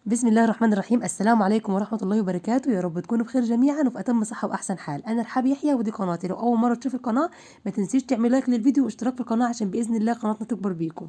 بسم الله الرحمن الرحيم. السلام عليكم ورحمة الله وبركاته. يا رب تكونوا بخير جميعا وفي أتم صحة وأحسن حال. أنا رحاب يحيى ودي قناتي. لو أول مرة تشوف القناة ما تنسيش تعمل لايك للفيديو واشتراك في القناة عشان بإذن الله قناتنا تكبر بيكم.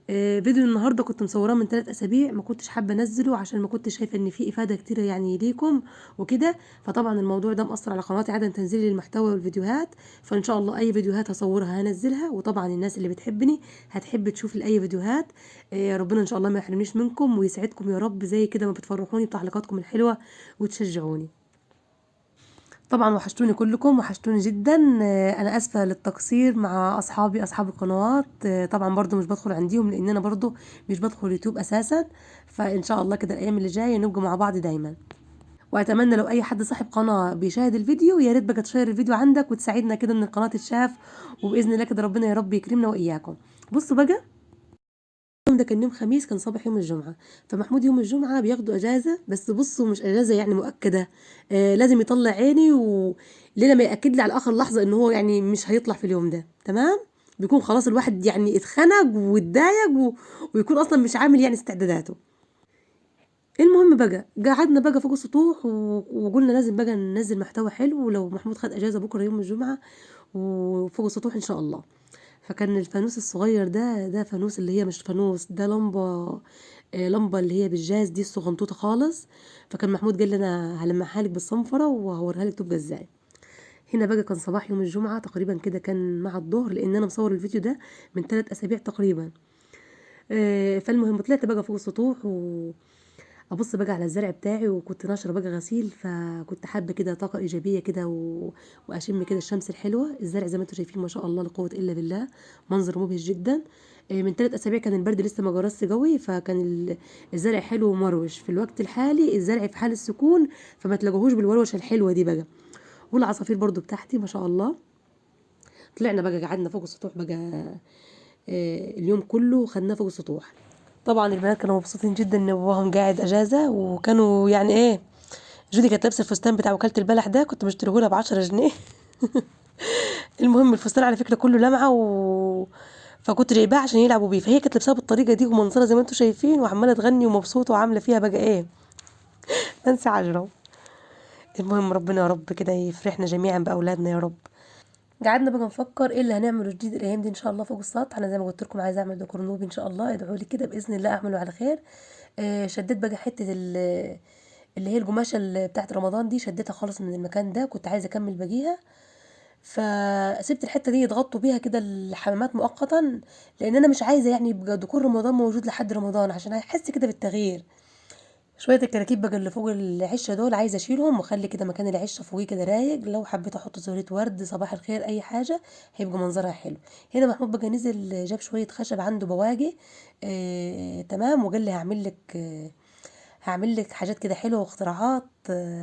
فيديو النهارده كنت مصوراه من 3 اسابيع، ما كنتش حابه انزله عشان ما كنتش شايفه ان فيه افاده كتيره يعني ليكم وكده. فطبعا الموضوع ده مأثر على قناتي عدم تنزيل المحتوى والفيديوهات. فان شاء الله اي فيديوهات هصورها هنزلها، وطبعا الناس اللي بتحبني هتحب تشوف اي فيديوهات. ربنا ان شاء الله ما يحرمنيش منكم ويسعدكم يا رب، زي كده ما بتفرحوني بتعليقاتكم الحلوه وتشجعوني. طبعا وحشتوني كلكم، وحشتوني جدا. انا اسفه للتقصير مع اصحاب القنوات. طبعا برضو مش بدخل عنديهم لان انا برضو مش بدخل يوتيوب اساسا. فان شاء الله كده الايام اللي جايه نبقى مع بعض دايما. واتمنى لو اي حد صاحب قناه بيشاهد الفيديو يا ريت بقى تشير الفيديو عندك وتساعدنا كده ان القناه تتشاف. وباذن الله كده ربنا يا رب يكرمنا واياكم. بصوا بقى، اليوم ده كان يوم خميس، كان صباح يوم الجمعة. فمحمود يوم الجمعة بياخدوا أجازة، بس بصوا مش أجازة يعني مؤكدة. لازم يطلع عيني وليلة ما يأكد لي على آخر لحظة إن هو يعني مش هيطلع في اليوم ده. تمام. بيكون خلاص الواحد يعني اتخنق واتضايق ويكون أصلا مش عامل يعني استعداداته. المهم بقى قعدنا بقى فوق السطوح وقلنا لازم بقى ننزل محتوى حلو لو محمود خد اجازه بكره يوم الجمعه، وفوق السطوح ان شاء الله. فكان الفانوس الصغير ده فانوس، اللي هي مش فانوس، ده لمبه. لمبه اللي هي بالجاز دي الصغنطوطه خالص. فكان محمود قال لي انا هلمعها لك بالصنفره وهوريها لك تبقى ازاي. هنا بقى كان صباح يوم الجمعه تقريبا كده، كان مع الظهر لان انا مصور الفيديو ده من 3 اسابيع تقريبا. فالمهم طلعت بقى فوق السطوح ابص بقى على الزرع بتاعي، وكنت ناشره بقى غسيل، فكنت حابه كده طاقه ايجابيه كده واشم كده الشمس الحلوه. الزرع زي ما انتم شايفين ما شاء الله لا قوه الا بالله، منظر مبهج جدا. من 3 اسابيع كان البرد لسه ما جرس قوي، فكان الزرع حلو ومروش. في الوقت الحالي الزرع في حال السكون، فما تلاقوهوش بالوروشه الحلوه دي بقى. والعصافير برضو بتاعتي ما شاء الله. طلعنا بقى قعدنا فوق السطوح بقى. اليوم كله خدناه فوق السطوح. طبعا البنات كانوا مبسوطين جدا ان باباهم قاعد اجازه، وكانوا يعني ايه، جودي كانت لابسه الفستان بتاع وكاله البلح ده، كنت مشتريهولها ب10 جنيه. المهم الفستان على فكره كله لمعه فكنت جايباه عشان يلعبوا بيه، فهي كانت لابساه بالطريقه دي ومنظرها زي ما انتم شايفين، وعماله تغني ومبسوطه وعامله فيها بقى ايه، انسى عجرة. المهم ربنا يا رب كده يفرحنا جميعا باولادنا يا رب. قعدنا بقى نفكر ايه اللي هنعمله جديد الايام دي ان شاء الله فوق السطح. انا زي ما قلت لكم عايزه اعمل ديكور نوبي ان شاء الله، ادعوا لي كده باذن الله اعمله على خير. شديت بقى حته اللي هي القماشه اللي بتاعت رمضان دي، شديتها خالص من المكان ده، كنت عايزه اكمل باقيها. فسبت الحته دي يضغطوا بيها كده الحمامات مؤقتا، لان انا مش عايزه يعني يبقى ديكور رمضان موجود لحد رمضان، عشان احس كده بالتغيير. شويه الكراكيب بقى اللي فوق العشه دول عايزه اشيلهم واخلي كده مكان العشه فوقيه كده رايق، لو حبيت احط زهرة ورد صباح الخير اي حاجه هيبقى منظرها حلو. هنا محمود بقى نزل جاب شويه خشب عنده بواقي. تمام، وقال لي هعمل لك حاجات كده حلوه واختراعات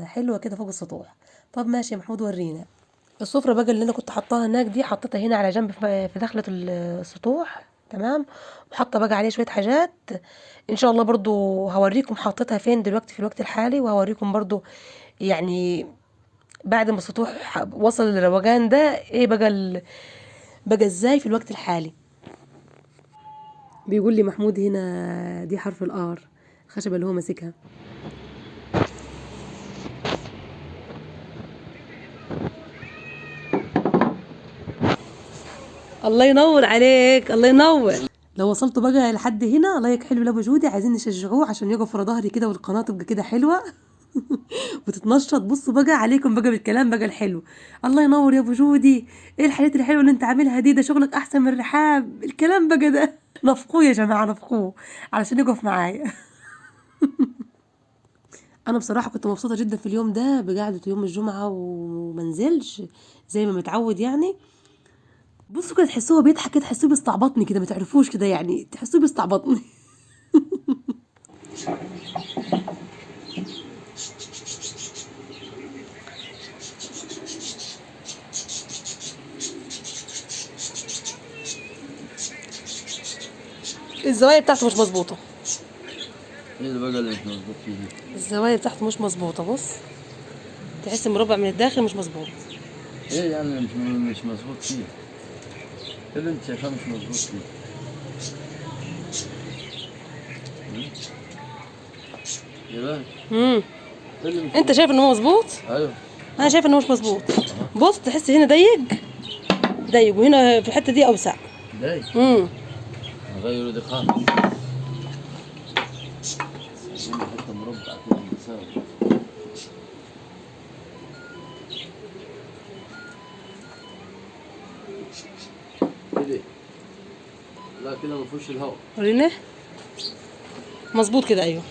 حلوه كده فوق السطوح. طب ماشي يا محمود ورينا. السفرة بقى اللي انا كنت حطاها هناك دي حطيتها هنا على جنب في دخلة السطوح. تمام. وحاطه بقى عليه شويه حاجات. ان شاء الله برضو هوريكم حطيتها فين دلوقتي في الوقت الحالي، وهوريكم برضو يعني بعد ما السطوح وصل للروجان ده ايه بقى بقى ازاي في الوقت الحالي. بيقول لي محمود هنا دي حرف الار، الخشبه اللي هو ماسكها. الله ينور عليك، الله ينور. لو وصلتوا بقى لحد هنا لايك حلو لابو جودي، عايزين نشجعوه عشان يقف ورا ظهري كده والقناه تبقى كده حلوه. وتتنشط. بصوا بقى عليكم بقى بالكلام بقى الحلو. الله ينور يا ابو جودي. ايه الحاجات الحلوه اللي انت عاملها دي، ده شغلك احسن من رحاب الكلام بقى ده. نفقوه يا جماعه نفقوه علشان يقف معايا. انا بصراحه كنت مبسوطه جدا في اليوم ده بقعده يوم الجمعه ومنزلش زي ما متعود يعني. بصوا كده تحسوه بيضحك كده، تحسوه بيستعبطني كده، ما تعرفوش كده يعني تحسوه بيستعبطني. الزوايا بتاعته مش مظبوطه. ايه اللي بقى اللي مش مظبوط فيه؟ الزوايا بتاعته مش مظبوطه، بص تحس المربع من الداخل مش مظبوط. ايه يعني مش مظبوط فيه؟ ايه اللي انت شايفاه مش مظبوط فيه؟ يا باشا امم إيه اللي مش انت شايف ان هو مظبوط؟ ايوه انا شايف ان هو مش مظبوط. بص تحس هنا ضيق وهنا في الحته دي اوسع. داي امم نغيره دي خالص. هنا حتة مربع كده مساوي. كده لا كده ما فيهوش الهواء. ورينا مظبوط كده. ايوه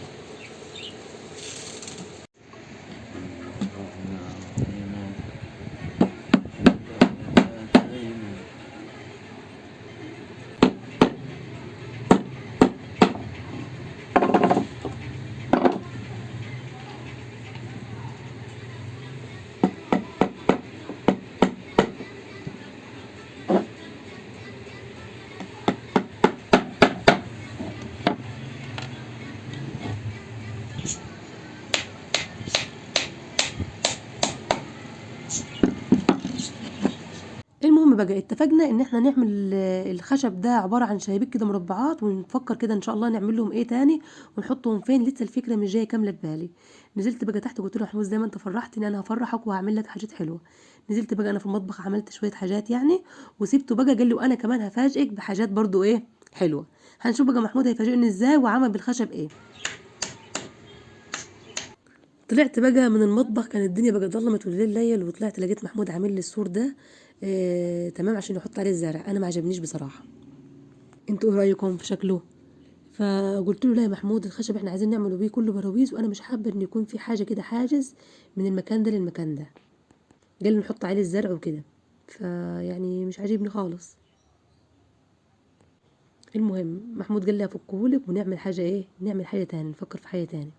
المهم بقى اتفقنا ان احنا نعمل الخشب ده عباره عن شبابيك كده مربعات، ونفكر كده ان شاء الله نعمل لهم ايه تاني ونحطهم فين. لسه الفكره مش جايه كامله في بالي. نزلت بقى تحت قلت له محمود زي ما انت فرحتني انا هفرحك وهعمل لك حاجات حلوه. نزلت بقى انا في المطبخ عملت شويه حاجات يعني، وسيبته بقى قال لي وانا كمان هفاجئك بحاجات برضو ايه حلوه. هنشوف بقى محمود هيفاجئني ازاي وعمل بالخشب ايه. طلعت بقى من المطبخ كان الدنيا بقى ضلمت والليل ليل، وطلعت لقيت محمود عامل لي السور ده تمام عشان يحط عليه الزرع. انا ما عجبنيش بصراحه. انتوا ايه رايكم في شكله؟ فقلت له لا يا محمود الخشب احنا عايزين نعمله بيه كله براويز، وانا مش حابه ان يكون في حاجه كده حاجز من المكان ده للمكان ده. قال لي نحط عليه الزرع وكده، فيعني مش عاجبني خالص. المهم محمود قال لي افكهولك ونعمل حاجه ايه، نعمل حاجه تاني، نفكر في حاجه تاني.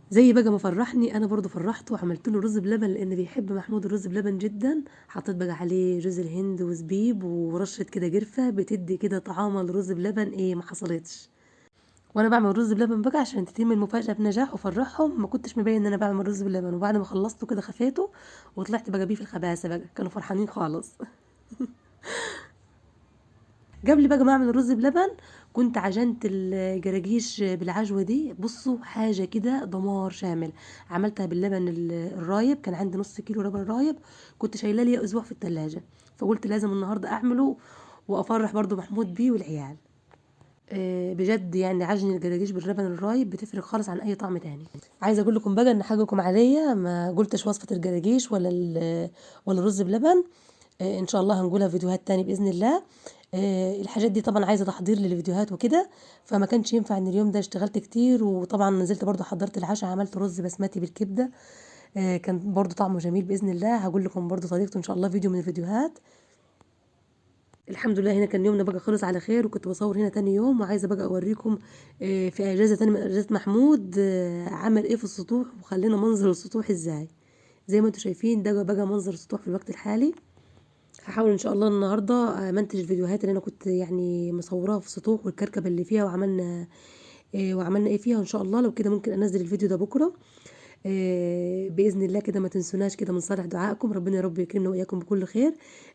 زي بقى ما فرحني انا برضو فرحته وعملت له رز بلبن، لان بيحب محمود الرز بلبن جدا. حطيت بقى عليه جوز الهند وزبيب ورشه كده قرفه، بتدي كده طعامه الرز بلبن ايه ما حصلتش. وانا بعمل رز بلبن بقى عشان تتم المفاجاه بنجاح وفرحهم، ما كنتش مبين ان انا بعمل رز بلبن. وبعد ما خلصته كده خفيته وطلعت بقى بيه في الخباثه بقى، كانوا فرحانين خالص. قبل بقى ما اعمل الرز بلبن كنت عجنت الجراجيش بالعجوه دي. بصوا حاجه كده دمار شامل. عملتها باللبن الرايب، كان عندي نص كيلو لبن رايب كنت شايله لي اسبوع في التلاجة، فقلت لازم النهارده اعمله وافرح برضو محمود بيه والعيال. بجد يعني عجن الجراجيش باللبن الرايب بتفرق خالص عن اي طعم تاني. عايزه اقول لكم بقى ان حقكم عليا ما قلتش وصفه الجراجيش ولا الرز بلبن. ان شاء الله هنقولها في فيديوهات تاني باذن الله. الحاجات دي طبعا عايزه تحضير للفيديوهات وكده، فما كانش ينفع ان اليوم ده اشتغلت كتير. وطبعا نزلت برضو حضرت العشاء، عملت رز بسمتي بالكبده. كان برضو طعمه جميل باذن الله. هقول لكم برضو طريقته ان شاء الله فيديو من الفيديوهات. الحمد لله هنا كان يومنا بقى خلص على خير، وكنت بصور هنا تاني يوم. وعايزه بقى اوريكم في اجازه تاني من اجازات محمود عمل ايه في السطوح وخلينا منظر السطوح ازاي. زي ما انتم شايفين ده بقى منظر السطوح في الوقت الحالي. هحاول ان شاء الله النهارده منتج الفيديوهات اللي انا كنت يعني مصوراها في السطوح والكركبه اللي فيها وعملنا ايه فيها ان شاء الله. لو كده ممكن انزل الفيديو ده بكره باذن الله كده. ما تنسوناش كده من صالح دعائكم، ربنا يا رب يكرمنا واياكم بكل خير.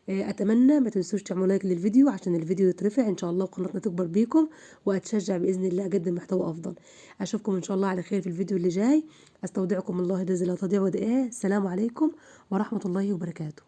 اتمنى ما تنسوش تعملوا لايك للفيديو عشان الفيديو يترفع ان شاء الله وقناتنا تكبر بيكم، واتشجع باذن الله اقدم محتوى افضل. اشوفكم ان شاء الله على خير في الفيديو اللي جاي. استودعكم الله الذي لا تضيع ودائعه. السلام عليكم ورحمه الله وبركاته.